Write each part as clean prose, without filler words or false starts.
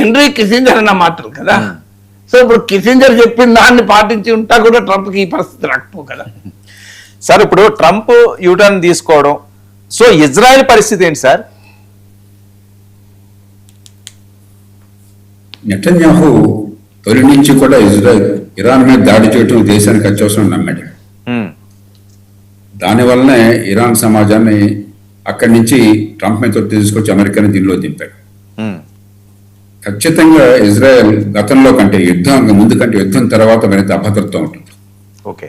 Henry Kissinger అన్న మాటలు కదా. సో ఇప్పుడు కిసింజర్ చెప్పిన దాన్ని పాటించి ఉంటా కూడా ట్రంప్కి ఈ పరిస్థితి రాకపో కదా. సార్ ఇప్పుడు ట్రంప్ యూటర్న్ తీసుకోవడం, సో ఇజ్రాయెల్ పరిస్థితి ఏంటి సార్? నెతన్యాహు తొలి నుంచి కూడా ఇరాన్ మీద దాడి చేయటం దేశానికి అత్యవసరం నమ్మాడు. దానివల్లనే ఇరాన్ సమాజాన్ని అక్కడి నుంచి ట్రంప్ మీద తీసుకొచ్చి అమెరికాని దీనిలో దింపాడు. ఖచ్చితంగా ఇజ్రాయెల్ గతంలో కంటే ముందు కంటే యుద్ధం తర్వాత మరింత అభద్రత ఉంటుంది. ఓకే,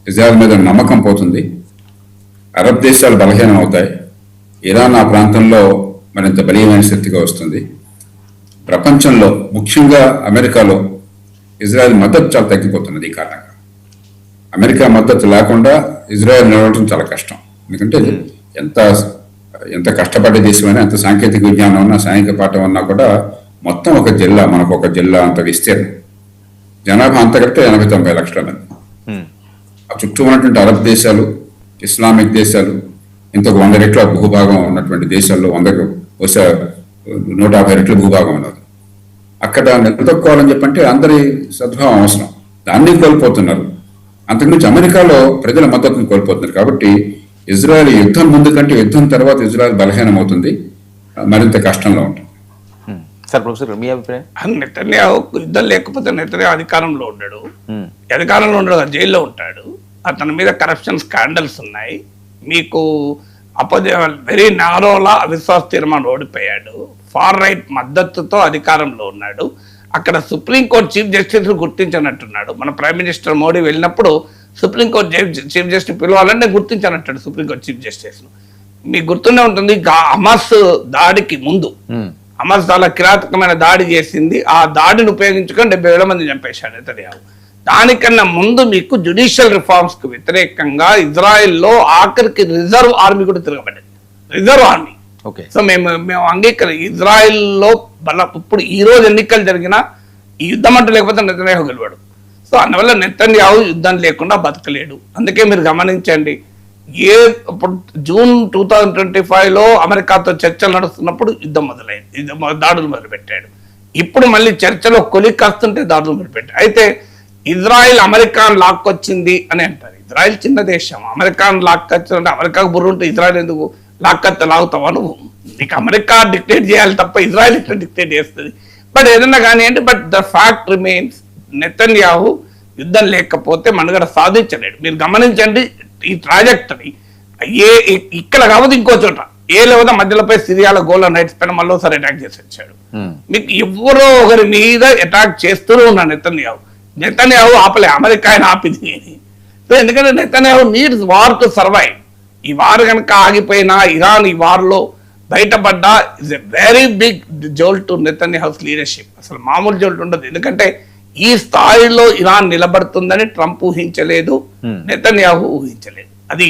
ఇజ్రాయెల్ మీద నమ్మకం పోతుంది, అరబ్ దేశాలు బలహీనం అవుతాయి, ఇరాన్ ఆ ప్రాంతంలో మరింత బలీయమైన శక్తిగా వస్తుంది. ప్రపంచంలో ముఖ్యంగా అమెరికాలో ఇజ్రాయెల్ మద్దతు చాలా తగ్గిపోతున్నది. ఈ కారణంగా అమెరికా మద్దతు లేకుండా ఇజ్రాయెల్ నిలవడం చాలా కష్టం. ఎందుకంటే ఎంత కష్టపడే దేశమైనా, ఎంత సాంకేతిక విజ్ఞానం ఉన్నా, సైనిక పాఠం ఉన్నా కూడా మొత్తం ఒక జిల్లా, మనకు ఒక జిల్లా అంత విస్తీర్ణం, జనాభా అంత కడితే 80-90 లక్షల మంది. ఆ చుట్టూ ఉన్నటువంటి అరబ్ దేశాలు, ఇస్లామిక్ దేశాలు, ఇంతకు 100 రెట్ల భూభాగం ఉన్నటువంటి దేశాల్లో 150 రెట్ల భూభాగం ఉన్నది. అక్కడ నిలదొక్కోవాలని చెప్పంటే అందరి సద్భావం అవసరం, దాన్ని కోల్పోతున్నారు. అంతకుమించి అమెరికాలో ప్రజల మద్దతును కోల్పోతున్నారు. కాబట్టి ఇజ్రాయెల్ యుద్ధం ముందు కంటే యుద్ధం తర్వాత ఇజ్రాయెల్ బలహీనం అవుతుంది, మరింత కష్టంలో ఉంటుంది. సార్ ప్రొఫెసర్ మీ అభిప్రాయం? నెతన్యాహు యుద్ధం లేకపోతే నెతన్యాహు అధికారంలో ఉండడు, జైల్లో ఉంటాడు. అతని మీద కరప్షన్ స్కాండల్స్ ఉన్నాయి. మీకు వెరీ నారోలా అవిశ్వాస తీర్మానం ఓడిపోయాడు, ఫార్ రైట్ మద్దతుతో అధికారంలో ఉన్నాడు. అక్కడ సుప్రీంకోర్టు చీఫ్ జస్టిస్ గుర్తించనట్టున్నాడు. మన ప్రైమ్ మినిస్టర్ మోడీ వెళ్ళినప్పుడు సుప్రీంకోర్టు చీఫ్ జస్టిస్ పిలవాలని గుర్తించనట్టాడు సుప్రీంకోర్టు చీఫ్ జస్టిస్ ను. మీకు గుర్తుండే ఉంటుంది, హమాస్ దాడికి ముందు హమాస్ చాలా కిరాతకమైన దాడి చేసింది. ఆ దాడిని ఉపయోగించుకొని 70,000 మంది చంపేశాడు నెతన్యాహు. దానికన్నా ముందు మీకు జ్యుడిషియల్ రిఫార్మ్స్ కు వ్యతిరేకంగా ఇజ్రాయెల్లో ఆఖరికి రిజర్వ్ ఆర్మీ కూడా తిరగబడ్డది, రిజర్వ్ ఆర్మీ. సో మేము ఇజ్రాయెల్లో ఇప్పుడు ఈ రోజు ఎన్నికలు జరిగినా ఈ యుద్ధం అంటూ లేకపోతే నెతన్యాహు గెలవాడు. సో అందువల్ల నెతన్యాహు యుద్ధం లేకుండా బతకలేడు. అందుకే మీరు గమనించండి, ఇప్పుడు జూన్ 2025లో అమెరికాతో చర్చలు నడుస్తున్నప్పుడు యుద్ధం మొదలైంది, దాడులు మొదలుపెట్టాడు. ఇప్పుడు మళ్ళీ చర్చలో కొలికాస్తుంటే దాడులు మొదలుపెట్టాడు. అయితే ఇజ్రాయెల్ అమెరికాను లాక్కొచ్చింది అని అంటారు. ఇజ్రాయెల్ చిన్న దేశం, అమెరికాను లాక్కొచ్చిందంటే అమెరికాకు బుర్ర ఉంటే ఇజ్రాయెల్ ఎందుకు లాగుతావా నువ్వు? నీకు అమెరికా డిక్టేట్ చేయాలి తప్ప ఇజ్రాయెల్ ఇట్లా డిక్టేట్ చేస్తుంది. బట్ ఏదన్నా కానివ్వండి, but the fact remains, Netanyahu యుద్ధం లేకపోతే మనుగడ సాధించలేడు. మీరు గమనించండి ఈ ట్రాజెక్టరీ, ఇక్కడ కాకపోతే ఇంకో చోట ఏ లేవదా మధ్యలోపై సిరియాల గోల్డెన్ రైట్స్ పైన మళ్ళీసారి అటాక్ చేసి వచ్చాడు. మీకు ఎవరో ఒకరి మీద అటాక్ చేస్తూనే ఉన్నాడు నెతన్యాహు ఆపలే, అమెరికా ఆయన ఆపింది. సో ఎందుకంటే Netanyahu needs war to survive. ఈ వార్ కనుక ఆగిపోయినా, ఇరాన్ ఈ వార్లో బయటపడ్డా, is a very big jolt to Netanyahu's leadership. అసలు మామూలు జోల్ట్ ఉండదు. ఎందుకంటే ఈ స్థాయిలో ఇరాన్ నిలబడుతుందని ట్రంప్ ఊహించలేదు, నెతన్యాహు ఊహించలేదు. అది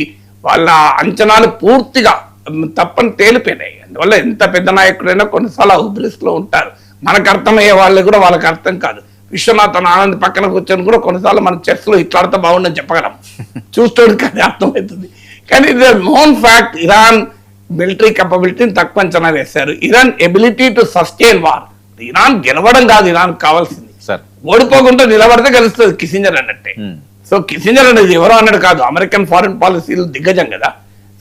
వాళ్ళ అంచనాలు పూర్తిగా తప్పని తేలిపోయినాయి. అందువల్ల ఎంత పెద్ద నాయకుడైనా కొన్నిసార్లు ఉబ్రిస్లో ఉంటారు. మనకు అర్థమయ్యే వాళ్ళు కూడా వాళ్ళకి అర్థం కాదు. విశ్వనాథన్ ఆనంద్ పక్కన కూర్చొని కూడా కొన్నిసార్లు మన చర్చలో ఇట్లా ఆడితే బాగుండని చెప్పగలం, చూస్తోడికి అది అర్థమవుతుంది. కానీ ఇది నోన్ ఫ్యాక్ట్, ఇరాన్ మిలిటరీ కెపబిలిటీని తక్కువ అంచనా వేశారు. Iran ability to sustain war, Iran గెలవడం కాదు ఇరాన్ కావాల్సింది, ఓడిపోకుండా నిలబడితే గెలుస్తుంది కిసింజర్ అన్నట్టే. సో కిసింజర్ అనేది ఎవరో అన్నట్టు కాదు, అమెరికన్ ఫారిన్ పాలసీలు దిగ్గజం కదా.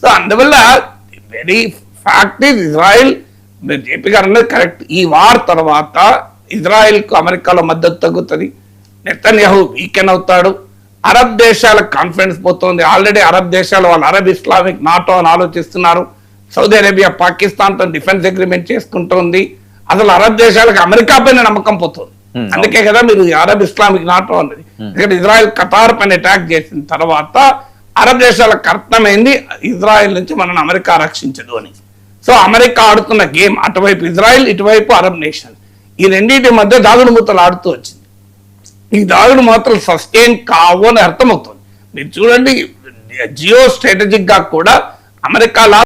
సో అందువల్ల very fact is Israel, JP గారు అనేది కరెక్ట్. ఈ వార్ తర్వాత ఇజ్రాయెల్ కు అమెరికాలో మద్దతు తగ్గుతుంది, నెతన్యాహు వీకెన్ అవుతాడు, అరబ్ దేశాల కాన్ఫిడెన్స్ పోతుంది. ఆల్రెడీ అరబ్ దేశాలు వాళ్ళు అరబ్ ఇస్లామిక్ నాటో అని ఆలోచిస్తున్నారు. సౌదీ అరేబియా పాకిస్తాన్ తో డిఫెన్స్ అగ్రిమెంట్ చేసుకుంటోంది. అసలు అరబ్ దేశాలకు అమెరికా పైన నమ్మకం పోతుంది. అందుకే కదా మీరు అరబ్ ఇస్లామిక్ నాటో అన్నది. ఎందుకంటే ఇజ్రాయెల్ ఖతార్ పైన అటాక్ చేసిన తర్వాత అరబ్ దేశాలకు అర్థమైంది ఇజ్రాయెల్ నుంచి మనల్ని అమెరికా రక్షించదు అని. సో అమెరికా ఆడుతున్న గేమ్ అటువైపు ఇజ్రాయెల్, ఇటువైపు అరబ్ నేషన్, ఈ రెండింటి మధ్య దాగుడు మూతలు ఆడుతూ వచ్చింది. ఈ దాగుడు మాత్రం సస్టైన్ కావు అని అర్థమవుతుంది. మీరు చూడండి, జియో స్ట్రాటజిక్ గా కూడా అమెరికా